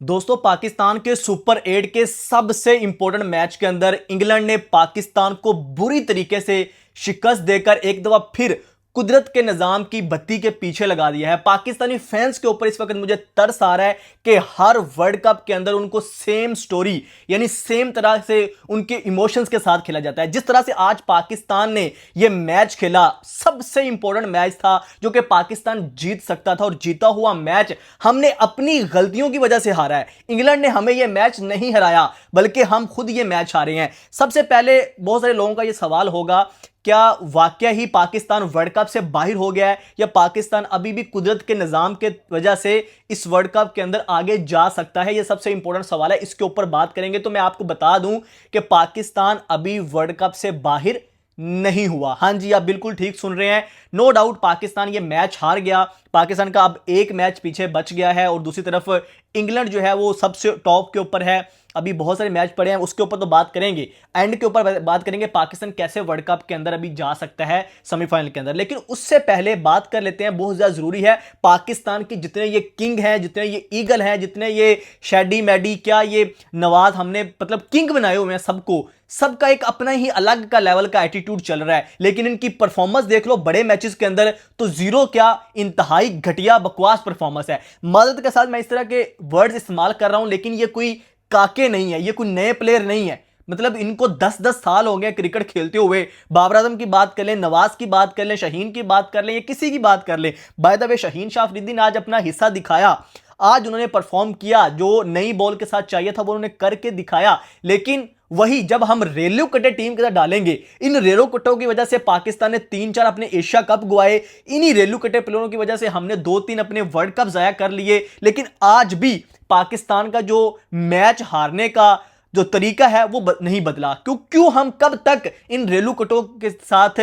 दोस्तों, पाकिस्तान के सुपर 8 के सबसे इंपॉर्टेंट मैच के अंदर इंग्लैंड ने पाकिस्तान को बुरी तरीके से शिकस्त देकर एक दफा फिर कुदरत के निजाम की बत्ती के पीछे लगा दिया है। पाकिस्तानी फैंस के ऊपर इस वक्त मुझे तरस आ रहा है कि हर वर्ल्ड कप के अंदर उनको सेम स्टोरी यानी सेम तरह से उनके इमोशंस के साथ खेला जाता है। जिस तरह से आज पाकिस्तान ने यह मैच खेला, सबसे इंपॉर्टेंट मैच था जो कि पाकिस्तान जीत सकता था और जीता हुआ मैच हमने अपनी गलतियों की वजह से हारा है। इंग्लैंड ने हमें यह मैच नहीं हराया बल्कि हम खुद ये मैच हारे हैं। सबसे पहले बहुत सारे लोगों का यह सवाल होगा, क्या वाकया ही पाकिस्तान वर्ल्ड कप से बाहर हो गया है या पाकिस्तान अभी भी कुदरत के निजाम के वजह से इस वर्ल्ड कप के अंदर आगे जा सकता है? यह सबसे इंपॉर्टेंट सवाल है, इसके ऊपर बात करेंगे। तो मैं आपको बता दूं कि पाकिस्तान अभी वर्ल्ड कप से बाहर नहीं हुआ। हां जी, आप बिल्कुल ठीक सुन रहे हैं। नो डाउट पाकिस्तान ये मैच हार गया। पाकिस्तान का अब एक मैच पीछे बच गया है और दूसरी तरफ इंग्लैंड जो है वो सबसे टॉप के ऊपर है। अभी बहुत सारे मैच पड़े हैं, उसके ऊपर तो बात करेंगे, एंड के ऊपर बात करेंगे पाकिस्तान कैसे वर्ल्ड कप के अंदर अभी जा सकता है सेमीफाइनल के अंदर। लेकिन उससे पहले बात कर लेते हैं, बहुत ज्यादा जरूरी है, पाकिस्तान की जितने ये किंग हैं, जितने ये ईगल हैं, जितने ये शैडी मैडी, क्या ये नवाज, हमने मतलब किंग बनाए हुए हैं सबको, सबका एक अपना ही अलग का लेवल का एटीट्यूड चल रहा है। लेकिन इनकी परफॉर्मेंस देख लो बड़े मैचेस के अंदर तो जीरो क्या, इंतहाई घटिया बकवास परफॉर्मेंस है। मदद के साथ मैं इस तरह के वर्ड्स इस्तेमाल कर रहा हूं, लेकिन ये कोई काके नहीं है, ये कोई नए प्लेयर नहीं है। मतलब इनको 10-10 साल हो गए क्रिकेट खेलते हुए। बाबर आजम की बात कर लें, नवाज की बात कर लें, शाहीन की बात कर लें, या किसी की बात कर लें। By the way Shaheen Shah Afridi ने आज अपना हिस्सा दिखाया, आज उन्होंने परफॉर्म किया, जो नई बॉल के साथ चाहिए था वो उन्होंने करके दिखाया। लेकिन वही जब हम रेलू कटे टीम के साथ डालेंगे, इन रेलू कटों की वजह से पाकिस्तान ने 3-4 अपने एशिया कप गवाए। इन्हीं रेलू कटे प्लेयरों की वजह से हमने 2-3 अपने वर्ल्ड कप जाया कर लिए। लेकिन आज भी पाकिस्तान का जो मैच हारने का जो तरीका है वो नहीं बदला। क्यों हम कब तक इन रेलू कटों के साथ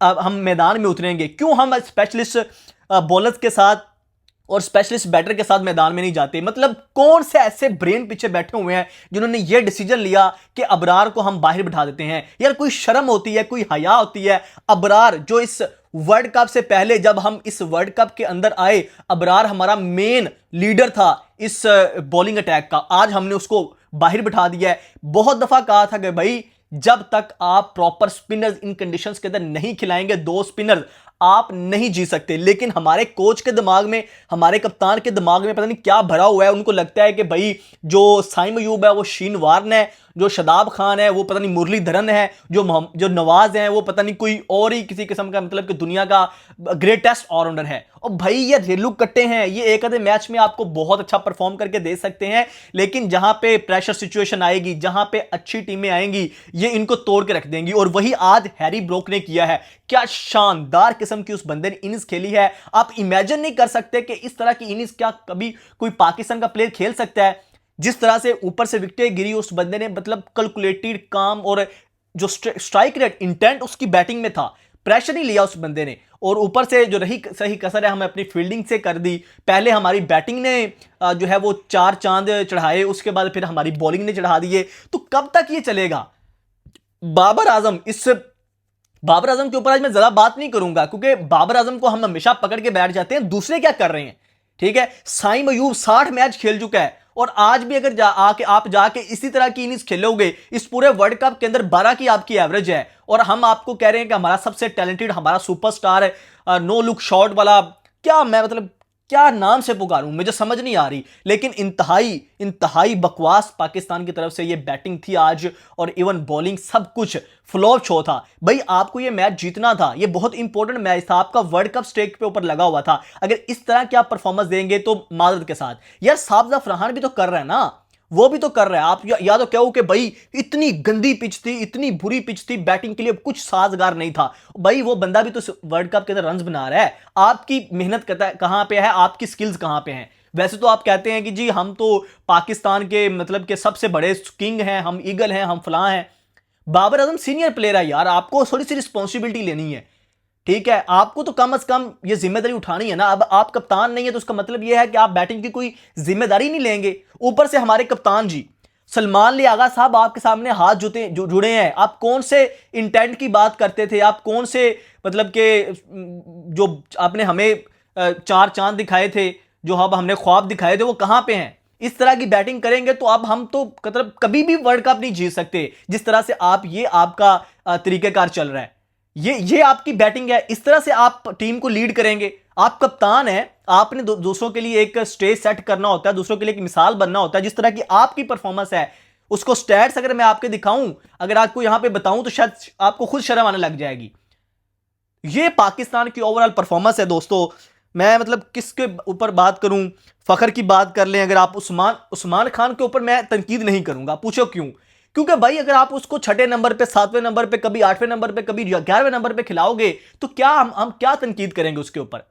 हम मैदान में उतरेंगे? क्यों हम स्पेशलिस्ट बॉलर्स के साथ और स्पेशलिस्ट बैटर के साथ मैदान में नहीं जाते? मतलब कौन से ऐसे ब्रेन पीछे बैठे हुए हैं जिन्होंने ये डिसीजन लिया कि अबरार को हम बाहर बिठा देते हैं? यार कोई शर्म होती है, कोई हया होती है? अबरार जो इस वर्ल्ड कप से पहले जब हम इस वर्ल्ड कप के अंदर आए, अबरार हमारा मेन लीडर था इस बॉलिंग अटैक का, आज हमने उसको बाहर बिठा दिया है। बहुत दफा कहा था कि भाई जब तक आप प्रॉपर स्पिनर्स इन कंडीशंस के अंदर नहीं खिलाएंगे, 2 स्पिनर्स, आप नहीं जी सकते। लेकिन हमारे कोच के दिमाग में, हमारे कप्तान के दिमाग में पता नहीं क्या भरा हुआ है। उनको लगता है कि भाई जो साइम अयूब है वो शीन वार्न है, जो शादाब खान है वो पता नहीं मुरलीधरन है, जो नवाज है वो पता नहीं कोई और ही किसी किस्म का, मतलब कि दुनिया का ग्रेटेस्ट ऑलराउंडर है। और भाई ये रेलू कट्टे हैं, ये एक आधे मैच में आपको बहुत अच्छा परफॉर्म करके दे सकते हैं, लेकिन जहां पे प्रेशर सिचुएशन आएगी, जहां पे अच्छी टीमें आएंगी, ये इनको तोड़ के रख देंगी। और वही आज हैरी ब्रोक ने किया है। क्या शानदार किस्म की उस बंदे ने इनिंग्स खेली है। आप इमेजिन नहीं कर सकते कि इस तरह की इनिंग्स क्या कभी कोई पाकिस्तान का प्लेयर खेल सकता है। जिस तरह से ऊपर से विकेटें गिरी उस बंदे ने, मतलब कैलकुलेटेड, काम, और जो स्ट्राइक रेट, इंटेंट उसकी बैटिंग में था, प्रेशर नहीं लिया उस बंदे ने। और ऊपर से जो रही सही कसर है हमें अपनी फील्डिंग से कर दी। पहले हमारी बैटिंग ने जो है वो 4 चांद चढ़ाए, उसके बाद फिर हमारी बॉलिंग ने चढ़ा दिए। तो कब तक ये चलेगा? बाबर आजम के ऊपर आज मैं ज्यादा बात नहीं करूंगा, क्योंकि बाबर आजम को हम हमेशा पकड़ के बैठ जाते हैं, दूसरे क्या कर रहे हैं। ठीक है, साइम अयूब 60 मैच खेल चुका है और आज भी अगर आप जाके इसी तरह की इनिंग्स खेलोगे, इस पूरे वर्ल्ड कप के अंदर 12 की आपकी एवरेज है, और हम आपको कह रहे हैं कि हमारा सबसे टैलेंटेड, हमारा सुपरस्टार है, नो लुक शॉट वाला, क्या मैं मतलब क्या नाम से पुकारूं, मुझे समझ नहीं आ रही। लेकिन इंतहाई बकवास पाकिस्तान की तरफ से ये बैटिंग थी आज, और इवन बॉलिंग, सब कुछ फ्लॉप शो था। भाई आपको ये मैच जीतना था, ये बहुत इंपॉर्टेंट मैच था, आपका वर्ल्ड कप स्टेक पे ऊपर लगा हुआ था। अगर इस तरह की आप परफॉर्मेंस देंगे तो मादद के साथ, यार साबित फरहान भी तो कर रहा है ना, वो भी तो कर रहा है। आप या तो कहो कि भाई इतनी गंदी पिच थी, इतनी बुरी पिच थी, बैटिंग के लिए कुछ साजगार नहीं था। भाई वो बंदा भी तो वर्ल्ड कप के अंदर रन्स बना रहा है। आपकी मेहनत कहां पे है, आपकी स्किल्स कहां पे हैं? वैसे तो आप कहते हैं कि जी हम तो पाकिस्तान के मतलब के सबसे बड़े किंग हैं, हम ईगल हैं, हम फलां हैं। बाबर आजम सीनियर प्लेयर है यार, आपको थोड़ी सी रिस्पॉन्सिबिलिटी लेनी है। ठीक है, आपको तो कम से कम ये जिम्मेदारी उठानी है ना। अब आप कप्तान नहीं है तो उसका मतलब ये है कि आप बैटिंग की कोई जिम्मेदारी नहीं लेंगे। ऊपर से हमारे कप्तान जी सलमान लियागा साहब आपके सामने हाथ जुड़े हैं। आप कौन से इंटेंट की बात करते थे? आप कौन से मतलब के जो आपने हमें 4 चांद दिखाए थे, जो अब हमने ख्वाब दिखाए थे, वो कहां पे हैं? इस तरह की बैटिंग करेंगे तो अब हम तो मतलब कभी भी वर्ल्ड कप नहीं जीत सकते। जिस तरह से आप ये आपका तरीकेकार चल रहा है, ये आपकी बैटिंग है, इस तरह से आप टीम को लीड करेंगे। आप कप्तान हैं, आपने दूसरों के लिए एक स्टेज सेट करना होता है, दूसरों के लिए एक मिसाल बनना होता है। जिस तरह की आपकी परफॉर्मेंस है, उसको स्टैट्स अगर मैं आपके दिखाऊं, अगर आपको यहां पे बताऊं, तो शायद आपको खुद शर्म आने लग जाएगी। ये पाकिस्तान की ओवरऑल परफॉर्मेंस है दोस्तों। मैं मतलब किसके ऊपर बात करूं, फखर की बात कर लें, अगर आप उस्मान खान के ऊपर मैं तनकीद नहीं करूंगा। पूछो क्यों? क्योंकि भाई अगर आप उसको छठे नंबर पे, सातवें नंबर पे, कभी आठवें नंबर पे, कभी 11वें नंबर पे खिलाओगे, तो क्या हम क्या तनकीद करेंगे उसके ऊपर?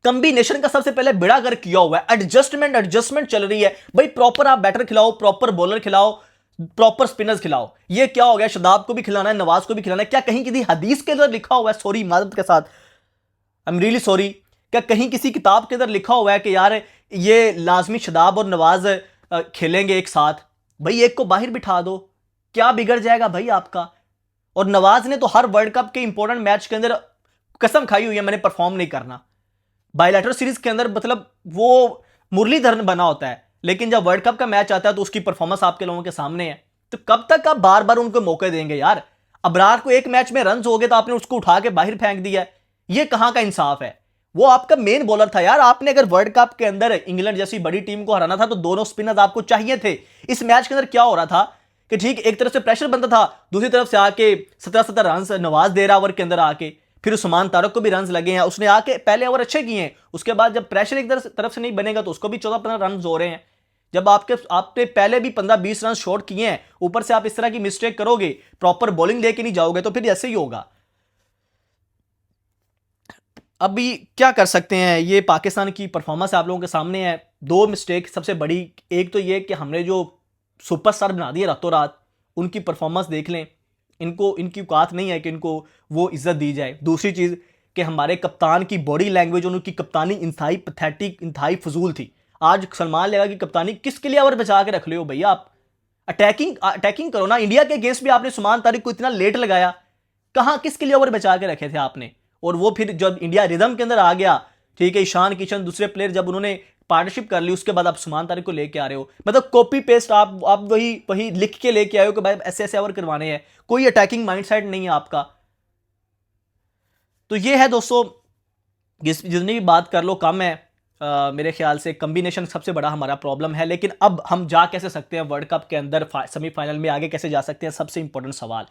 कंबिनेशन का सबसे पहले बेड़ा गर्क किया हुआ है, एडजस्टमेंट चल रही है भाई। प्रॉपर आप बैटर खिलाओ, प्रॉपर बॉलर खिलाओ, प्रॉपर स्पिनर्स खिलाओ। ये क्या हो गया? शादाब को भी खिलाना है, नवाज को भी खिलाना है। क्या कहीं किसी हदीस के अंदर लिखा हुआ है, सॉरी माजरत के साथ, आई एम रियली सॉरी, क्या कहीं किसी किताब के अंदर लिखा हुआ है कि यार ये लाजमी शादाब और नवाज खेलेंगे एक साथ? भाई एक को बाहर बिठा दो, क्या बिगड़ जाएगा भाई आपका? और नवाज ने तो हर वर्ल्ड कप के इंपॉर्टेंट मैच के अंदर कसम खाई हुई है, मैंने परफॉर्म नहीं करना। बायलैटरल सीरीज के अंदर मतलब वो मुरलीधरन बना होता है, लेकिन जब वर्ल्ड कप का मैच आता है तो उसकी परफॉर्मेंस आपके लोगों के सामने है। तो कब तक आप बार बार उनको मौके देंगे यार? अबरार को एक मैच में रन हो गए तो आपने उसको उठा के बाहर फेंक दिया। ये कहां का इंसाफ है? वो आपका मेन बॉलर था यार। आपने अगर वर्ल्ड कप के अंदर इंग्लैंड जैसी बड़ी टीम को हराना था तो दोनों स्पिनर्स आपको चाहिए थे। इस मैच के अंदर क्या हो रहा था कि ठीक एक तरफ से प्रेशर बनता था, दूसरी तरफ से आके 17-17 रन नवाज दे रहा ओवर के अंदर आके, फिर उस्मान तारक को भी रन लगे हैं, उसने आके पहले ओवर अच्छे किए हैं। उसके बाद जब प्रेशर एक तरफ से नहीं बनेगा तो उसको भी 14-15 रन हो रहे हैं। जब आपने पहले भी 15-20 रन शॉर्ट किए हैं, ऊपर से आप इस तरह की मिस्टेक करोगे, प्रॉपर बॉलिंग लेके नहीं जाओगे, तो फिर ऐसे ही होगा। अभी क्या कर सकते हैं? ये पाकिस्तान की परफॉर्मेंस आप लोगों के सामने है। दो मिस्टेक सबसे बड़ी, एक तो ये कि हमने जो सुपरस्टार बना दिए रातों रात, उनकी परफॉर्मेंस देख लें, इनको इनकी औकात नहीं है कि इनको वो इज्जत दी जाए। दूसरी चीज़ कि हमारे कप्तान की बॉडी लैंग्वेज और उनकी कप्तानी इंतहाई पैथेटिक, इंतहाई फजूल थी। आज सलमान लेगा की कप्तानी किसके लिए और बचा के रख ले हो भैया? आप अटैकिंग करो ना। इंडिया के अगेंस्ट भी आपने उस्मान तारिक को इतना लेट लगाया, कहां किसके लिए ओवर बचा के रखे थे आपने? और वो फिर जब इंडिया रिदम के अंदर आ गया, ठीक है, ईशान किशन दूसरे प्लेयर जब उन्होंने पार्टनरशिप कर ली, उसके बाद आप उस्मान तारिक को लेके आ रहे हो। मतलब कॉपी पेस्ट आप वही लिख के लेके आए हो कि भाई ऐसे ऐसे ओवर करवाने हैं। कोई अटैकिंग माइंडसेट नहीं है आपका। तो ये है दोस्तों, जितनी भी बात कर लो कम है। मेरे ख्याल से कम्बिनेशन सबसे बड़ा हमारा प्रॉब्लम है। लेकिन अब हम जा कैसे सकते हैं वर्ल्ड कप के अंदर, सेमीफाइनल में आगे कैसे जा सकते हैं, सबसे इंपॉर्टेंट सवाल।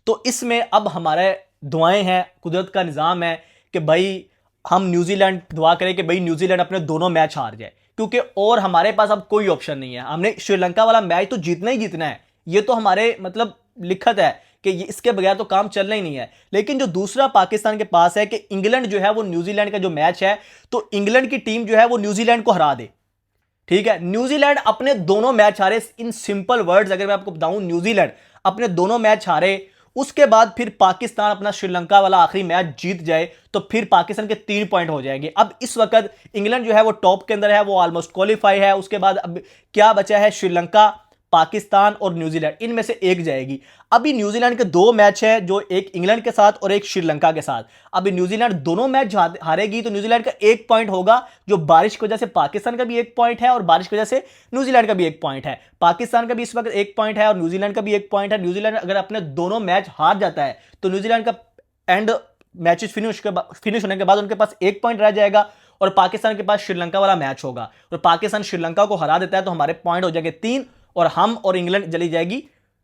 तो इसमें अब हमारे दुआएं हैं, कुदरत का निज़ाम है कि भाई हम न्यूजीलैंड दुआ करें कि भाई न्यूजीलैंड अपने दोनों मैच हार जाए, क्योंकि और हमारे पास अब कोई ऑप्शन नहीं है। हमने श्रीलंका वाला मैच तो जीतना ही जीतना है, ये तो हमारे मतलब लिखत है कि इसके बगैर तो काम चलना ही नहीं है। लेकिन जो दूसरा पाकिस्तान के पास है कि इंग्लैंड जो है वो न्यूजीलैंड का जो मैच है, तो इंग्लैंड की टीम जो है वो न्यूजीलैंड को हरा दे। ठीक है, न्यूजीलैंड अपने दोनों मैच हारे। इन सिंपल वर्ड्स अगर मैं आपको बताऊं, न्यूजीलैंड अपने दोनों मैच हारे, उसके बाद फिर पाकिस्तान अपना श्रीलंका वाला आखिरी मैच जीत जाए तो फिर पाकिस्तान के 3 पॉइंट हो जाएंगे। अब इस वक्त इंग्लैंड जो है वो टॉप के अंदर है, वो ऑलमोस्ट क्वालिफाई है। उसके बाद अब क्या बचा है? श्रीलंका, पाकिस्तान और न्यूजीलैंड, इनमें से एक जाएगी। अभी न्यूजीलैंड के 2 मैच है, जो एक इंग्लैंड के साथ और एक श्रीलंका के साथ। अभी न्यूजीलैंड दोनों मैच हारेगी तो न्यूजीलैंड का 1 पॉइंट होगा, जो बारिश की वजह से पाकिस्तान का भी 1 पॉइंट है और बारिश की वजह से न्यूजीलैंड का भी 1 पॉइंट है। पाकिस्तान का भी इस वक्त 1 पॉइंट है और न्यूजीलैंड का भी 1 पॉइंट है। न्यूजीलैंड अगर अपने दोनों मैच हार जाता है तो न्यूजीलैंड का एंड मैचेस फिनिश होने के बाद उनके पास 1 पॉइंट रह जाएगा और पाकिस्तान के पास श्रीलंका वाला मैच होगा और पाकिस्तान श्रीलंका को हरा देता है तो हमारे पॉइंट हो जाएंगे 3 और हम और इंग्लैंड चली जाएगी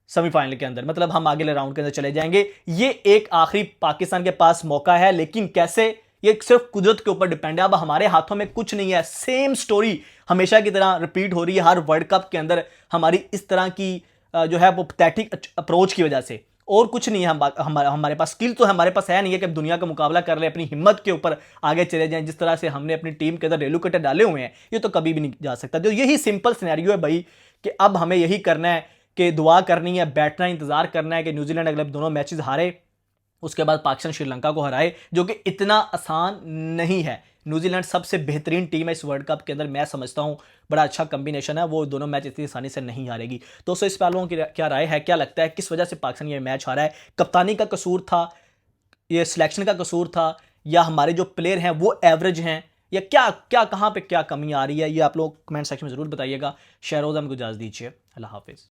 सेमीफाइनल के अंदर, मतलब हम अगले राउंड के अंदर चले जाएंगे। ये एक आखिरी पाकिस्तान के पास मौका है, लेकिन कैसे? ये सिर्फ कुदरत के ऊपर डिपेंड है। अब हमारे हाथों में कुछ नहीं है। सेम स्टोरी हमेशा की तरह रिपीट हो रही है हर वर्ल्ड कप के अंदर, हमारी इस तरह की जो है वो पैथेटिक अप्रोच की वजह से। और कुछ नहीं है। हमारे पास स्किल तो हमारे पास है नहीं है कि दुनिया का मुकाबला कर ले, अपनी हिम्मत के ऊपर आगे चले जाएं। जिस तरह से हमने अपनी टीम के अंदर रेलुकेटर डाले हुए हैं, ये तो कभी भी नहीं जा सकता। तो यही सिंपल सिनेरियो है भाई, कि अब हमें यही करना है कि दुआ करनी है, बैठना, इंतजार करना है कि न्यूजीलैंड अगले दोनों मैचेस हारे, उसके बाद पाकिस्तान श्रीलंका को हराए, जो कि इतना आसान नहीं है। न्यूजीलैंड सबसे बेहतरीन टीम है इस वर्ल्ड कप के अंदर, मैं समझता हूं बड़ा अच्छा कॉम्बिनेशन है, वो दोनों मैच इतनी आसानी से नहीं हारेगी। दोस्तों इस पहलुओं की क्या राय है, क्या लगता है किस वजह से पाकिस्तान ये मैच हारा है? कप्तानी का कसूर था, ये सिलेक्शन का कसूर था, या हमारे जो प्लेयर हैं वो एवरेज हैं, या क्या क्या कहां पे क्या कमी आ रही है, ये आप लोग कमेंट सेक्शन में जरूर बताइएगा। शेयरोज़ हमको इजाज़त दीजिए। अल्लाह हाफिज़।